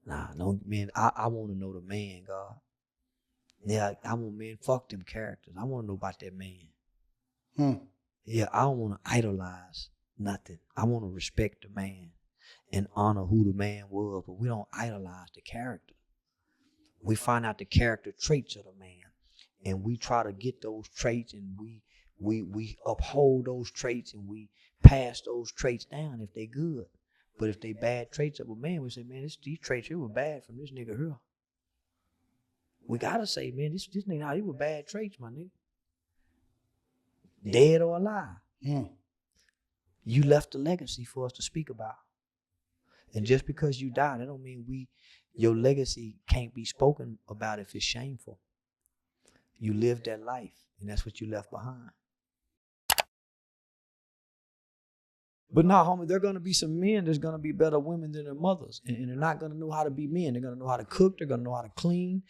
Nah, no, man, I want to know the man, God. Yeah, I want, man, fuck them characters. I want to know about that man. Yeah, I don't want to idolize nothing. I want to respect the man and honor who the man was, but we don't idolize the character. We find out the character traits of the man, and we try to get those traits, and we uphold those traits, and we pass those traits down if they good. But if they bad traits of a man, we say, man, these traits here were bad from this nigga here. We gotta say, man, this nigga, he were bad traits, my nigga. Dead or alive. You left a legacy for us to speak about. And just because you died, that don't mean your legacy can't be spoken about if it's shameful. You lived that life, and that's what you left behind. But now, homie, there are going to be some men that's going to be better women than their mothers. And they're not going to know how to be men. They're going to know how to cook. They're going to know how to clean.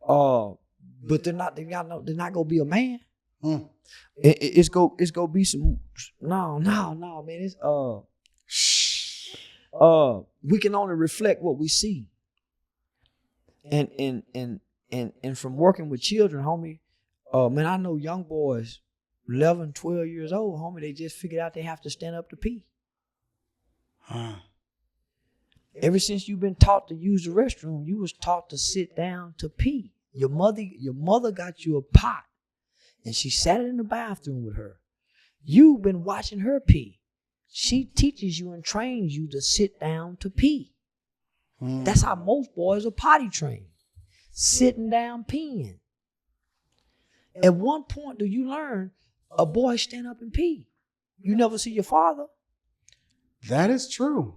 But they're not going to be a man. It's going to be some, no, man. We can only reflect what we see. And from working with children, homie, man, I know young boys, 11, 12 years old, homie, they just figured out they have to stand up to pee. Ever since you've been taught to use the restroom, you was taught to sit down to pee. Your mother got you a pot, and she sat in the bathroom with her. You've been watching her pee. She teaches you and trains you to sit down to pee. That's how most boys are potty trained. Sitting down peeing. At one point do you learn a boy stand up and pee? You never see your father? That is true.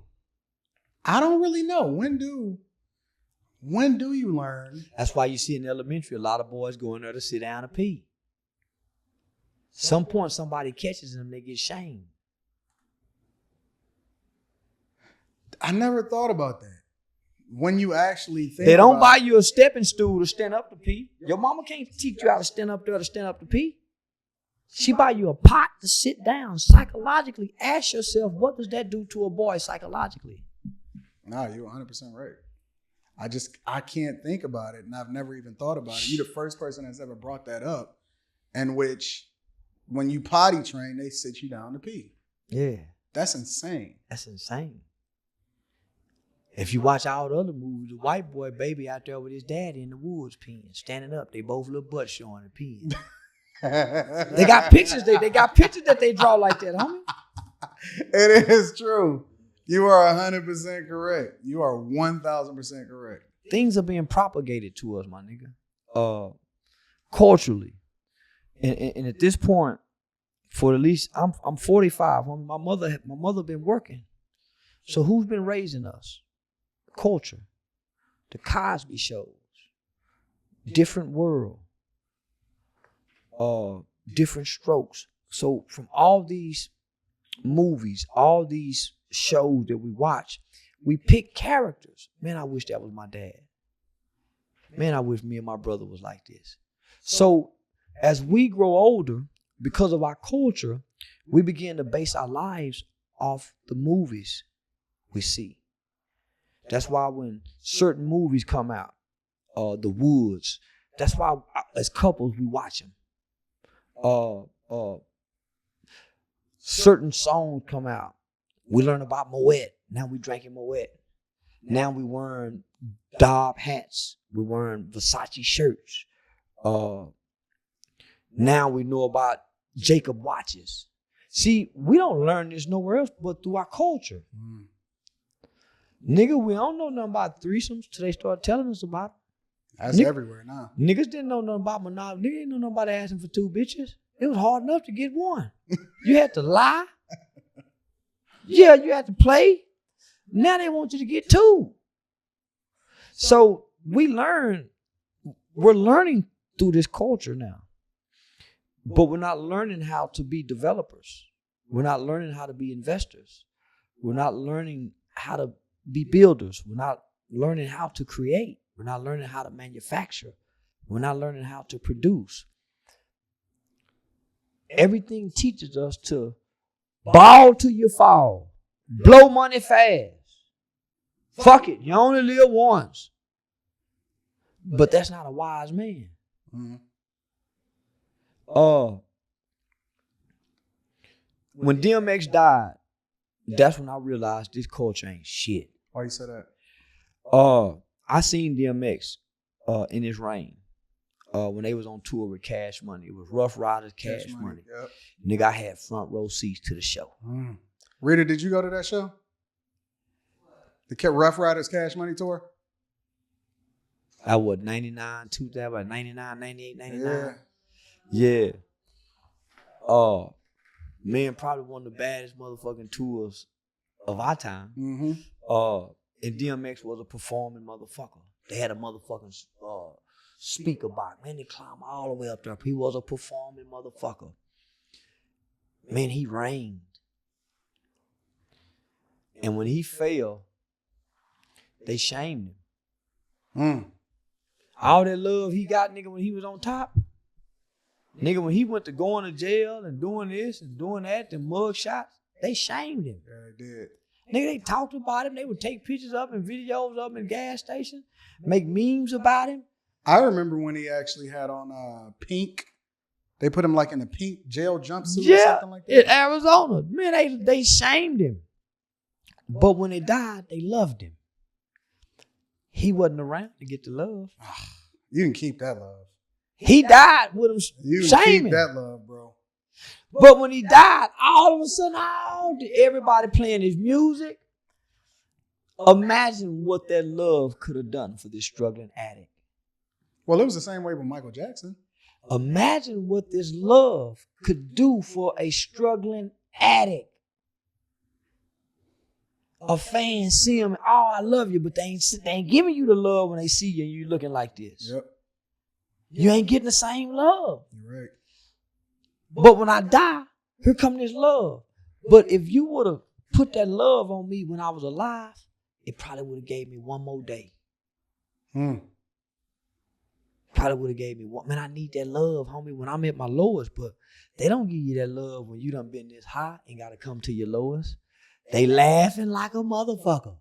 I don't really know. When do you learn? That's why you see in elementary a lot of boys going there to sit down and pee. Some point somebody catches them, they get shamed. I never thought about that. When you actually think they don't buy you a stepping stool to stand up to pee. Your mama can't teach you how to stand up there to stand up to pee. She buy you a pot to sit down. Psychologically, ask yourself, what does that do to a boy psychologically? No, you're 100% right. I can't think about it, and I've never even thought about it. You're the first person that's ever brought that up, in which when you potty train, they sit you down to pee. Yeah. That's insane. That's insane. If you watch all the other movies, the white boy baby out there with his daddy in the woods peeing, standing up, they both little butts showing and peeing. They got pictures. They got pictures that they draw like that, homie. It is true. You are 100% correct. You are 1,000% correct. Things are being propagated to us, my nigga. Culturally, and at this point, for at least I'm 45. My mother been working. So who's been raising us? Culture, the Cosby shows, Different World, Different Strokes. So from all these movies, all these shows that we watch, we pick characters. Man, I wish that was my dad. Man, I wish me and my brother was like this. So as we grow older, because of our culture, we begin to base our lives off the movies we see. That's why when certain movies come out, The Woods, that's why as couples we watch them. Certain songs come out. We learn about Moet. Now we drinking Moet. Now we wearing Dob hats. We wearing Versace shirts. Now we know about Jacob watches. See, we don't learn this nowhere else but through our culture. Nigga, we don't know nothing about threesomes till they start telling us about it. That's everywhere now. Niggas didn't know nothing about monopoly. Niggas didn't know nothing about asking for two bitches. It was hard enough to get one. You had to lie. Yeah, you had to play. Now they want you to get two. So we're learning through this culture now. But we're not learning how to be developers. We're not learning how to be investors. We're not learning how to be builders. We're not learning how to create. We're not learning how to manufacture. We're not learning how to produce. Everything teaches us to ball till you fall, blow money fast. Fuck it. You only live once. But that's not a wise man. Mm-hmm. When DMX died, that's when I realized this culture ain't shit. Why you say that? I seen DMX in his reign. When they was on tour with Cash Money. It was Rough Riders, Cash Money. Yep. Nigga, I had front row seats to the show. Rita, did you go to that show? The Rough Riders Cash Money tour? I was 99, 2000, 99, 98, 99. Yeah. Man, probably one of the baddest motherfucking tours of our time. Mm-hmm. And DMX was a performing motherfucker. They had a motherfucking speaker box. Man, they climbed all the way up there. He was a performing motherfucker. Man, he reigned. And when he fell, they shamed him. All that love he got, nigga, when he was on top. Nigga, when he went to going to jail and doing this and doing that, and mug shots, they shamed him. Yeah, they did. Nigga, they talked about him. They would take pictures of him and videos of him in gas stations, make memes about him. I remember when he actually had on pink. They put him like in a pink jail jumpsuit or something like that. In Arizona. Man, they shamed him. But when he died, they loved him. He wasn't around to get the love. You can keep that love. He died with him You shaming. can keep that love, bro. But when he died, all of a sudden, everybody playing his music. Imagine what that love could have done for this struggling addict. Well, it was the same way with Michael Jackson. Imagine what this love could do for a struggling addict. A fan see him, I love you, but they ain't giving you the love when they see you and you looking like this. Yep. You ain't getting the same love. You're right. But when I die, here come this love. But if you would have put that love on me when I was alive, it probably would have gave me one more day. Probably would have gave me one. Man, I need that love, homie, when I'm at my lowest. But they don't give you that love when you done been this high and got to come to your lowest. They laughing like a motherfucker.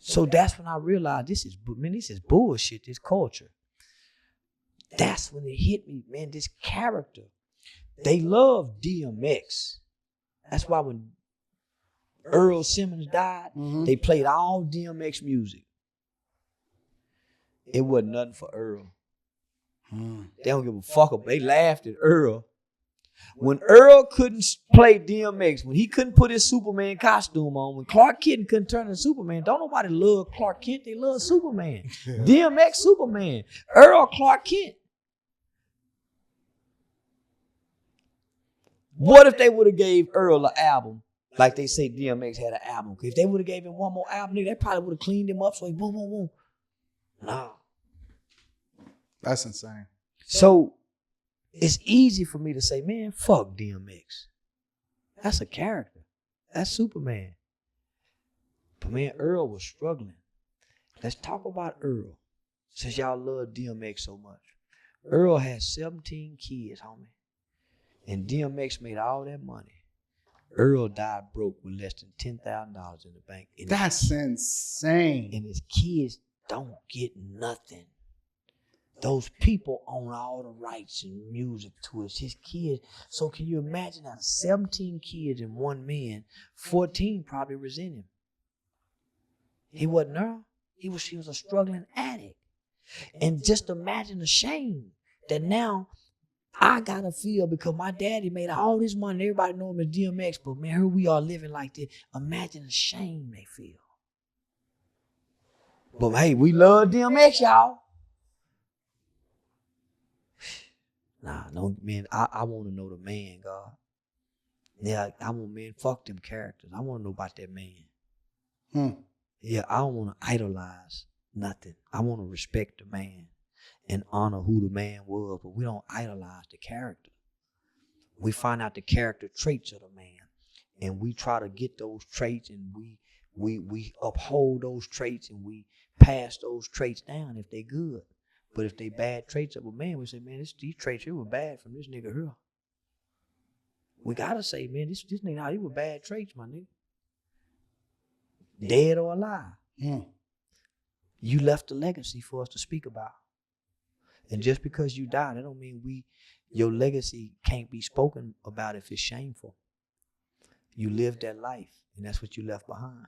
So that's when I realized this is bullshit, this culture. That's when it hit me, man, this character. They love DMX. That's why when Earl Simmons died, they played all DMX music. It wasn't nothing for Earl. They don't give a fuck about. They laughed at Earl. When Earl couldn't play DMX, when he couldn't put his Superman costume on, when Clark Kent couldn't turn into Superman, don't nobody love Clark Kent. They love Superman. DMX Superman. Earl Clark Kent. What if they would have gave Earl an album like they say DMX had an album? If they would have gave him one more album, they probably would have cleaned him up so he boom, boom, boom. No. That's insane. So it's easy for me to say, man, fuck DMX. That's a character. That's Superman. But man, Earl was struggling. Let's talk about Earl. Since y'all love DMX so much. Earl had 17 kids, homie. And DMX made all that money. Earl died broke with less than $10,000 in the bank. And that's insane. And his kids don't get nothing. Those people own all the rights and music to it. His kids. So can you imagine how 17 kids and one man, 14 probably resent him. He wasn't Earl. He was a struggling addict. And just imagine the shame that now I gotta feel because my daddy made all this money. Everybody know him as DMX, but man, here we are living like this. Imagine the shame they feel. But hey, we love DMX, y'all. Nah, no, man, I want to know the man, God. Yeah, I want, man, fuck them characters. I want to know about that man. Yeah, I don't want to idolize nothing. I want to respect the man and honor who the man was, but we don't idolize the character. We find out the character traits of the man, and we try to get those traits, and we uphold those traits, and we pass those traits down if they good. But if they bad traits of a man, we say, man, these traits here were bad from this nigga here. We gotta say, man, this nigga, he were bad traits, my nigga. dead or alive. You left a legacy for us to speak about. And just because you died, that don't mean your legacy can't be spoken about if it's shameful. You lived that life, and that's what you left behind.